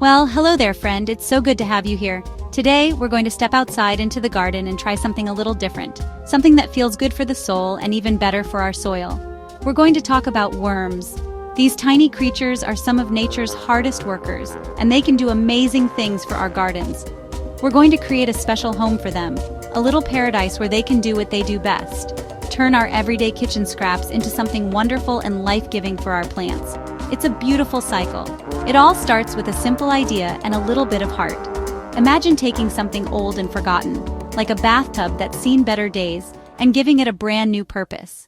Well, hello there, friend. It's so good to have you here. Today, we're going to step outside into the garden and try something a little different, something that feels good for the soul and even better for our soil. We're going to talk about worms. These tiny creatures are some of nature's hardest workers, and they can do amazing things for our gardens. We're going to create a special home for them, a little paradise where they can do what they do best, turn our everyday kitchen scraps into something wonderful and life-giving for our plants. It's a beautiful cycle. It all starts with a simple idea and a little bit of heart. Imagine taking something old and forgotten, like a bathtub that's seen better days, and giving it a brand new purpose.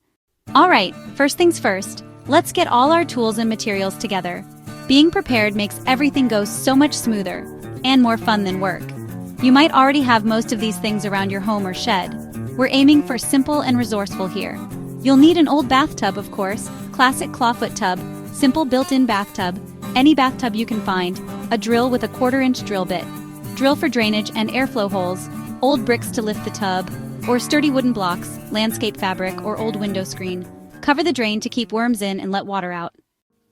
Alright, first things first, let's get all our tools and materials together. Being prepared makes everything go so much smoother and more fun than work. You might already have most of these things around your home or shed. We're aiming for simple and resourceful here. You'll need an old bathtub, of course, classic clawfoot tub, simple built-in bathtub, any bathtub you can find, a drill with a 1/4-inch drill bit, drill for drainage and airflow holes, old bricks to lift the tub, or sturdy wooden blocks, landscape fabric, or old window screen. Cover the drain to keep worms in and let water out.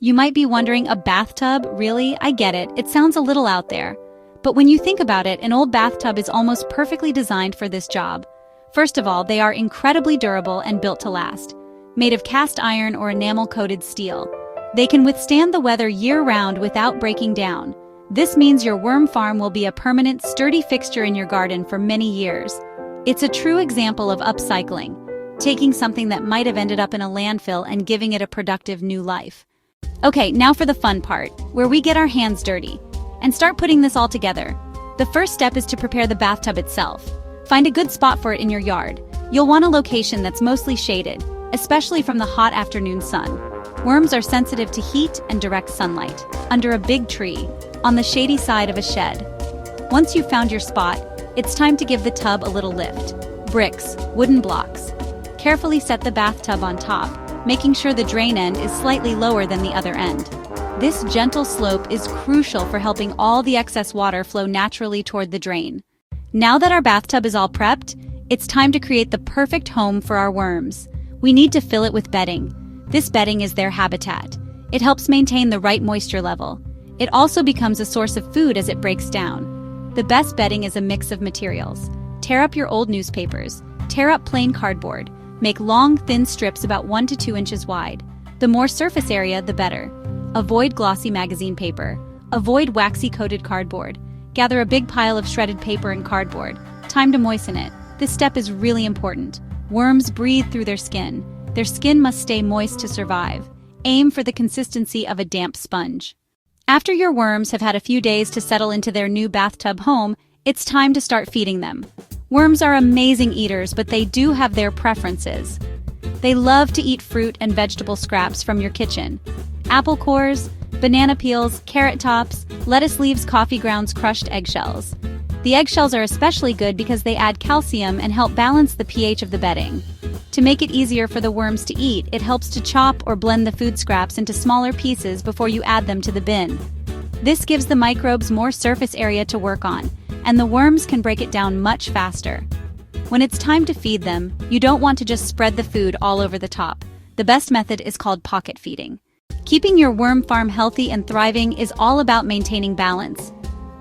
You might be wondering, a bathtub? Really? I get it. It sounds a little out there. But when you think about it, an old bathtub is almost perfectly designed for this job. First of all, they are incredibly durable and built to last. Made of cast iron or enamel-coated steel. They can withstand the weather year-round without breaking down. This means your worm farm will be a permanent, sturdy fixture in your garden for many years. It's a true example of upcycling, taking something that might have ended up in a landfill and giving it a productive new life. Okay, now for the fun part, where we get our hands dirty and start putting this all together. The first step is to prepare the bathtub itself. Find a good spot for it in your yard. You'll want a location that's mostly shaded, especially from the hot afternoon sun. Worms are sensitive to heat and direct sunlight. Under a big tree, on the shady side of a shed. Once you've found your spot, it's time to give the tub a little lift. Bricks, wooden blocks. Carefully set the bathtub on top, making sure the drain end is slightly lower than the other end. This gentle slope is crucial for helping all the excess water flow naturally toward the drain. Now that our bathtub is all prepped, it's time to create the perfect home for our worms. We need to fill it with bedding. This bedding is their habitat. It helps maintain the right moisture level. It also becomes a source of food as it breaks down. The best bedding is a mix of materials. Tear up your old newspapers. Tear up plain cardboard. Make long, thin strips about 1 to 2 inches wide. The more surface area, the better. Avoid glossy magazine paper. Avoid waxy-coated cardboard. Gather a big pile of shredded paper and cardboard. Time to moisten it. This step is really important. Worms breathe through their skin. Their skin must stay moist to survive. Aim for the consistency of a damp sponge. After your worms have had a few days to settle into their new bathtub home, it's time to start feeding them. Worms are amazing eaters, but they do have their preferences. They love to eat fruit and vegetable scraps from your kitchen. Apple cores, banana peels, carrot tops, lettuce leaves, coffee grounds, crushed eggshells. The eggshells are especially good because they add calcium and help balance the pH of the bedding. To make it easier for the worms to eat, it helps to chop or blend the food scraps into smaller pieces before you add them to the bin. This gives the microbes more surface area to work on, and the worms can break it down much faster. When it's time to feed them, you don't want to just spread the food all over the top. The best method is called pocket feeding. Keeping your worm farm healthy and thriving is all about maintaining balance.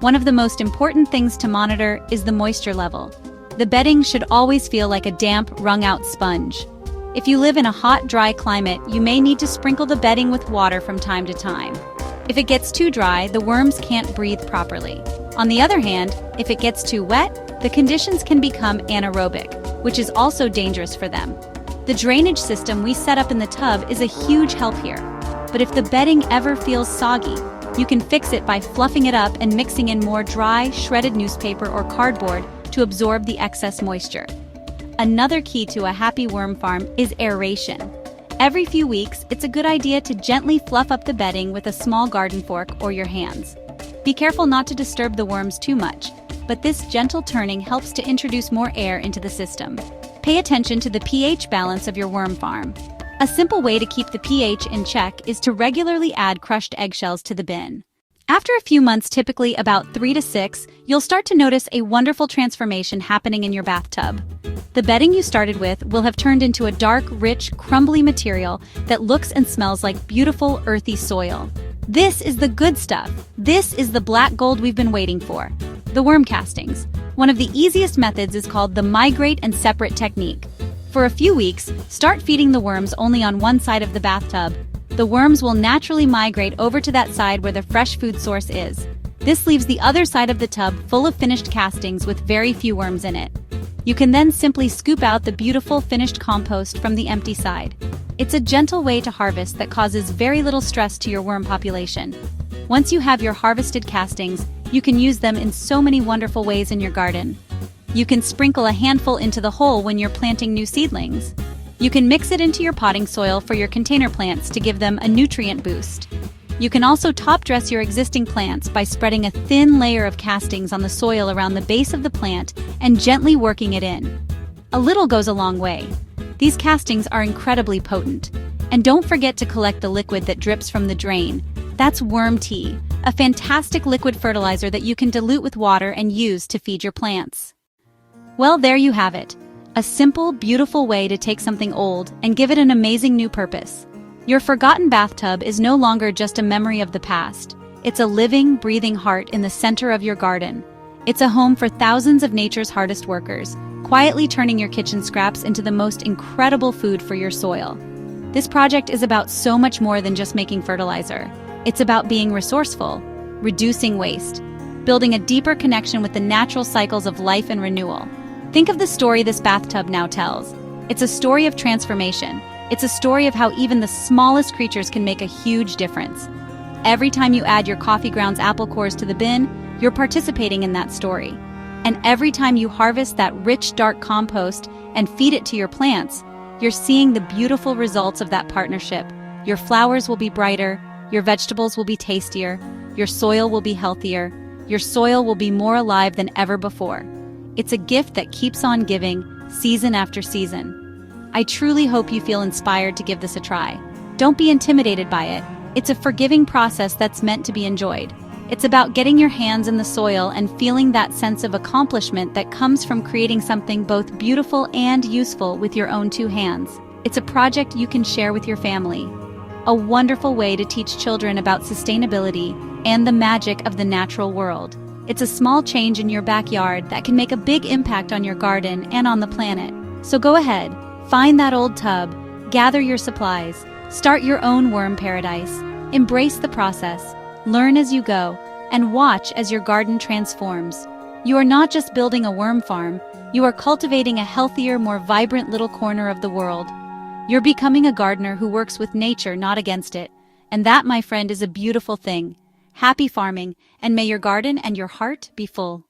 One of the most important things to monitor is the moisture level. The bedding should always feel like a damp, wrung-out sponge. If you live in a hot, dry climate, you may need to sprinkle the bedding with water from time to time. If it gets too dry, the worms can't breathe properly. On the other hand, if it gets too wet, the conditions can become anaerobic, which is also dangerous for them. The drainage system we set up in the tub is a huge help here. But if the bedding ever feels soggy, you can fix it by fluffing it up and mixing in more dry, shredded newspaper or cardboard to absorb the excess moisture. Another key to a happy worm farm is aeration. Every few weeks, it's a good idea to gently fluff up the bedding with a small garden fork or your hands. Be careful not to disturb the worms too much, but this gentle turning helps to introduce more air into the system. Pay attention to the pH balance of your worm farm. A simple way to keep the pH in check is to regularly add crushed eggshells to the bin. After a few months, typically about 3 to 6, you'll start to notice a wonderful transformation happening in your bathtub. The bedding you started with will have turned into a dark, rich, crumbly material that looks and smells like beautiful, earthy soil. This is the good stuff. This is the black gold we've been waiting for. The worm castings. One of the easiest methods is called the migrate and separate technique. For a few weeks, start feeding the worms only on one side of the bathtub. The worms will naturally migrate over to that side where the fresh food source is. This leaves the other side of the tub full of finished castings with very few worms in it. You can then simply scoop out the beautiful finished compost from the empty side. It's a gentle way to harvest that causes very little stress to your worm population. Once you have your harvested castings, you can use them in so many wonderful ways in your garden. You can sprinkle a handful into the hole when you're planting new seedlings. You can mix it into your potting soil for your container plants to give them a nutrient boost. You can also top dress your existing plants by spreading a thin layer of castings on the soil around the base of the plant and gently working it in. A little goes a long way. These castings are incredibly potent. And don't forget to collect the liquid that drips from the drain. That's worm tea, a fantastic liquid fertilizer that you can dilute with water and use to feed your plants. Well, there you have it. A simple, beautiful way to take something old and give it an amazing new purpose. Your forgotten bathtub is no longer just a memory of the past. It's a living, breathing heart in the center of your garden. It's a home for thousands of nature's hardest workers, quietly turning your kitchen scraps into the most incredible food for your soil. This project is about so much more than just making fertilizer. It's about being resourceful, reducing waste, building a deeper connection with the natural cycles of life and renewal. Think of the story this bathtub now tells. It's a story of transformation. It's a story of how even the smallest creatures can make a huge difference. Every time you add your coffee grounds apple cores to the bin, you're participating in that story. And every time you harvest that rich, dark compost and feed it to your plants, you're seeing the beautiful results of that partnership. Your flowers will be brighter, your vegetables will be tastier, your soil will be healthier, your soil will be more alive than ever before. It's a gift that keeps on giving, season after season. I truly hope you feel inspired to give this a try. Don't be intimidated by it. It's a forgiving process that's meant to be enjoyed. It's about getting your hands in the soil and feeling that sense of accomplishment that comes from creating something both beautiful and useful with your own two hands. It's a project you can share with your family. A wonderful way to teach children about sustainability and the magic of the natural world. It's a small change in your backyard that can make a big impact on your garden and on the planet. So go ahead, find that old tub, gather your supplies, start your own worm paradise, embrace the process, learn as you go, and watch as your garden transforms. You are not just building a worm farm, you are cultivating a healthier, more vibrant little corner of the world. You're becoming a gardener who works with nature, not against it. And that, my friend, is a beautiful thing. Happy farming, and may your garden and your heart be full.